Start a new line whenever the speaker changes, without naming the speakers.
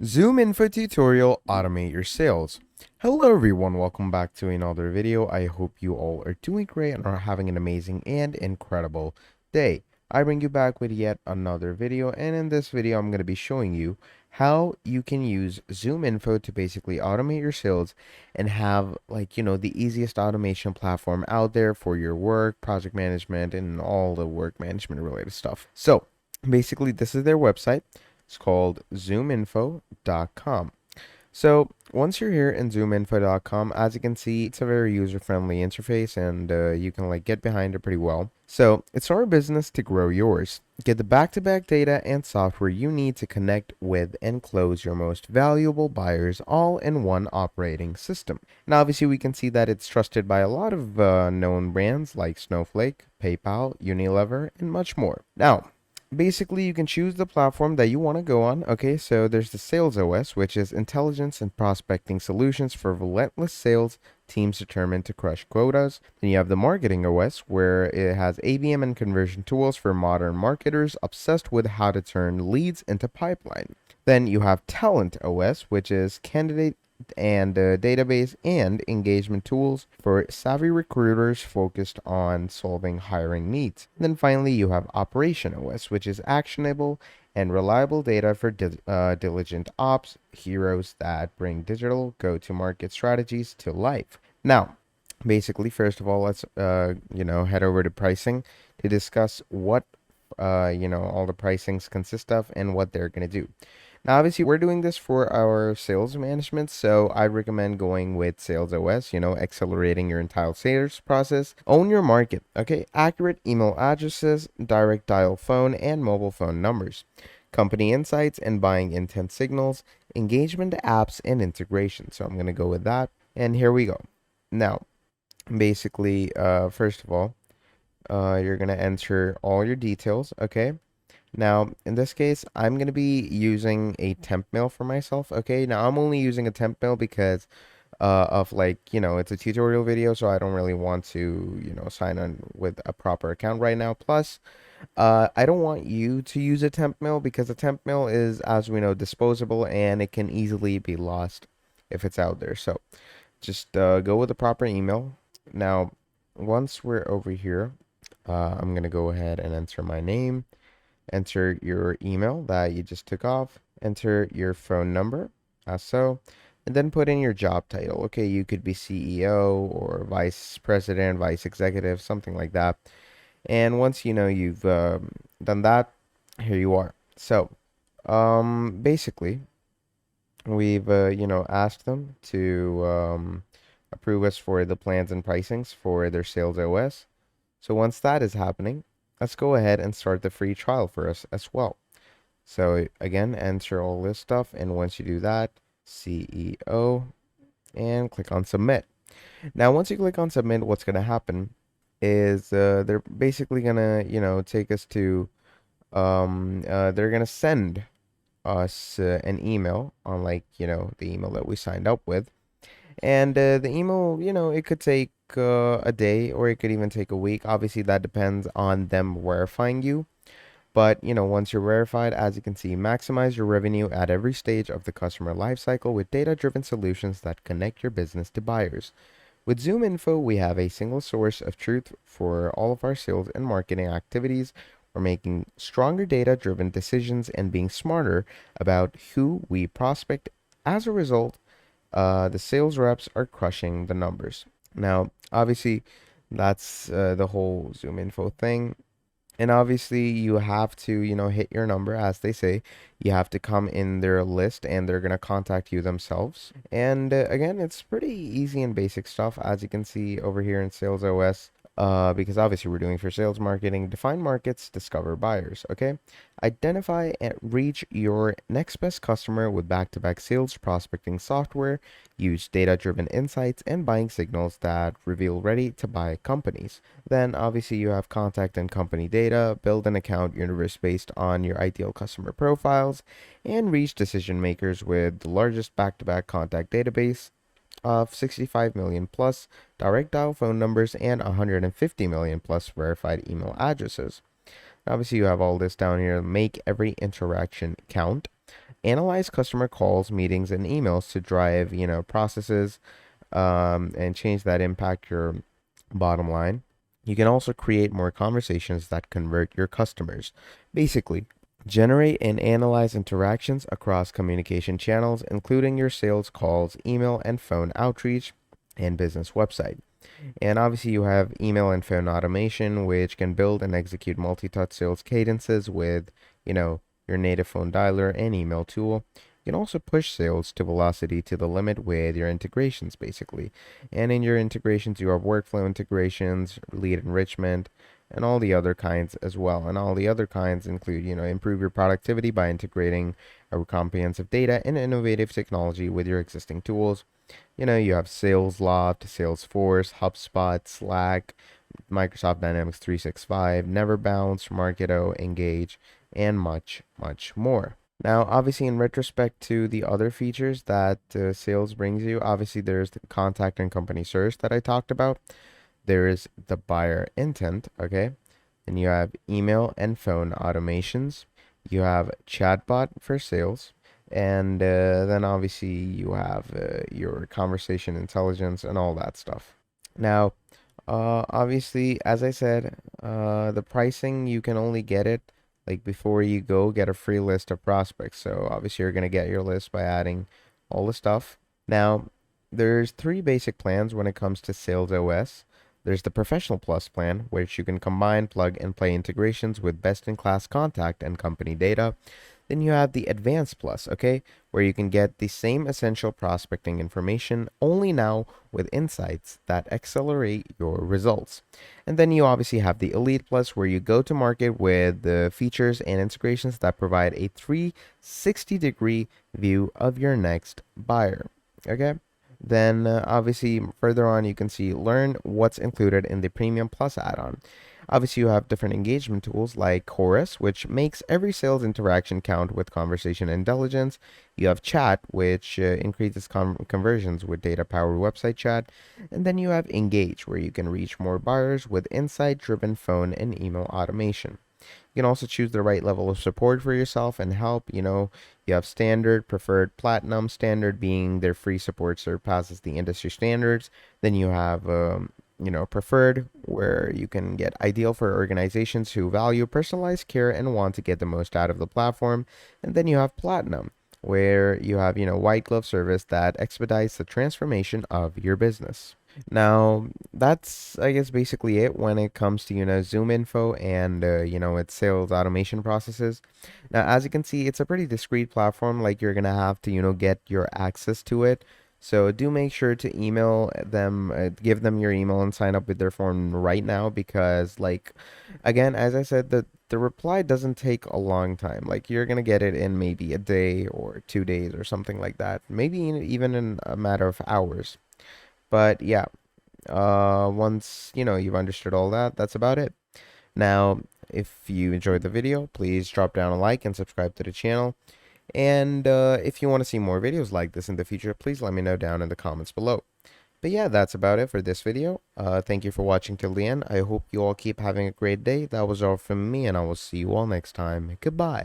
ZoomInfo tutorial, automate your sales. Hello everyone, welcome back to another video. I hope you all are doing great and are having an amazing and incredible day. I bring you back with yet another video, and in this video I'm going to be showing you how you can use ZoomInfo to basically automate your sales and have the easiest automation platform out there for your work, project management, and all the work management related stuff. So basically this is their website. It's called ZoomInfo.com. So once you're here in ZoomInfo.com, as you can see, it's a very user-friendly interface, and you can get behind it pretty well. So it's our business to grow yours. Get the back-to-back data and software you need to connect with and close your most valuable buyers all in one operating system. Now, obviously, we can see that it's trusted by a lot of known brands like Snowflake, PayPal, Unilever, and much more. Now, basically, you can choose the platform that you want to go on. Okay, so there's the Sales OS, which is intelligence and prospecting solutions for relentless sales teams determined to crush quotas. Then you have the Marketing OS, where it has ABM and conversion tools for modern marketers obsessed with how to turn leads into pipeline. Then you have Talent OS, which is candidate and database and engagement tools for savvy recruiters focused on solving hiring needs. And then finally, you have Operation OS, which is actionable and reliable data for diligent ops heroes that bring digital go-to-market strategies to life. Now, basically, first of all, let's head over to pricing to discuss what all the pricings consist of and what they're going to do. Now, obviously, we're doing this for our sales management, so I recommend going with Sales OS, accelerating your entire sales process. Own your market, okay? Accurate email addresses, direct dial phone, and mobile phone numbers. Company insights and buying intent signals, engagement apps, and integration. So I'm going to go with that. And here we go. Now, basically, first of all, you're going to enter all your details, okay? Now, in this case, I'm going to be using a temp mail for myself, okay? Now, I'm only using a temp mail because of it's a tutorial video, so I don't really want to, sign on with a proper account right now. Plus, I don't want you to use a temp mail because a temp mail is, as we know, disposable and it can easily be lost if it's out there. So just go with the proper email. Now, once we're over here, I'm going to go ahead and enter my name. Enter your email that you just took off, enter your phone number, as so, and then put in your job title. Okay, you could be CEO or vice president, vice executive, something like that. And once you've done that, here you are. So, basically, we've asked them to approve us for the plans and pricings for their Sales OS. So once that is happening, let's go ahead and start the free trial for us as well. So again, enter all this stuff, and once you do that, CEO, and click on submit. Now, once you click on submit, what's going to happen is they're basically going to, take us to, they're going to send us an email on the email that we signed up with. And the email, it could take a day or it could even take a week. Obviously, that depends on them verifying you. But, once you're verified, as you can see, maximize your revenue at every stage of the customer lifecycle with data-driven solutions that connect your business to buyers. With ZoomInfo, we have a single source of truth for all of our sales and marketing activities. We're making stronger data-driven decisions and being smarter about who we prospect. As a result, the sales reps are crushing the numbers. Now, obviously, that's the whole ZoomInfo thing. And obviously, you have to, hit your number, as they say. You have to come in their list, and they're going to contact you themselves. And again, it's pretty easy and basic stuff, as you can see over here in Sales OS. Because obviously we're doing for sales marketing. Define markets, discover buyers, okay? Identify and reach your next best customer with back-to-back sales prospecting software. Use data-driven insights and buying signals that reveal ready-to-buy companies. Then obviously you have contact and company data. Build an account universe based on your ideal customer profiles and reach decision makers with the largest back-to-back contact database of 65 million plus direct dial phone numbers and 150 million plus verified email addresses. Obviously, you have all this down here. Make every interaction count. analyze customer calls, meetings, and emails to drive, processes, and change that impact your bottom line. You can also create more conversations that convert your customers. Basically, generate and analyze interactions across communication channels, including your sales calls, email and phone outreach, and business website. And obviously, you have email and phone automation, which can build and execute multi-touch sales cadences with, your native phone dialer and email tool. You can also push sales to velocity to the limit with your integrations, basically. And in your integrations, you have workflow integrations, lead enrichment, and all the other kinds as well. And all the other kinds include, improve your productivity by integrating a comprehensive data and innovative technology with your existing tools. You have SalesLoft, Salesforce, HubSpot, Slack, Microsoft Dynamics 365, NeverBounce, Marketo, Engage, and much, much more. Now, obviously, in retrospect to the other features that sales brings you, obviously, there's the contact and company search that I talked about. There is the buyer intent, okay? And you have email and phone automations. You have chatbot for sales. And then obviously you have your conversation intelligence and all that stuff. Now, obviously, as I said, the pricing, you can only get it like before you go get a free list of prospects. So obviously you're going to get your list by adding all the stuff. Now, there's three basic plans when it comes to Sales OS. There's the Professional Plus plan, which you can combine, plug, and play integrations with best-in-class contact and company data. Then you have the Advanced Plus, okay, where you can get the same essential prospecting information, only now with insights that accelerate your results. And then you obviously have the Elite Plus, where you go to market with the features and integrations that provide a 360-degree view of your next buyer, okay? Then obviously further on you can see learn what's included in the Premium Plus add-on. Obviously you have different engagement tools like Chorus, which makes every sales interaction count with conversation intelligence. You have Chat, which increases conversions with data-powered website chat. And then you have Engage, where you can reach more buyers with insight-driven phone and email automation. You can also choose the right level of support for yourself and help. You have standard, preferred, platinum. Standard being their free support surpasses the industry standards. Then you have, preferred, where you can get ideal for organizations who value personalized care and want to get the most out of the platform. And then you have platinum, where you have, white glove service that expedites the transformation of your business. Now, that's, I guess, basically it when it comes to, ZoomInfo and, its sales automation processes. Now, as you can see, it's a pretty discreet platform. Like, you're going to have to, get your access to it. So do make sure to email them, give them your email and sign up with their form right now because, like, again, as I said, the reply doesn't take a long time. Like, you're going to get it in maybe a day or 2 days or something like that. Maybe even in a matter of hours. But yeah, once you've understood all that, that's about it. Now, if you enjoyed the video, please drop down a like and subscribe to the channel. And if you want to see more videos like this in the future, please let me know down in the comments below. But yeah, that's about it for this video. Thank you for watching till the end. I hope you all keep having a great day. That was all from me, and I will see you all next time. Goodbye.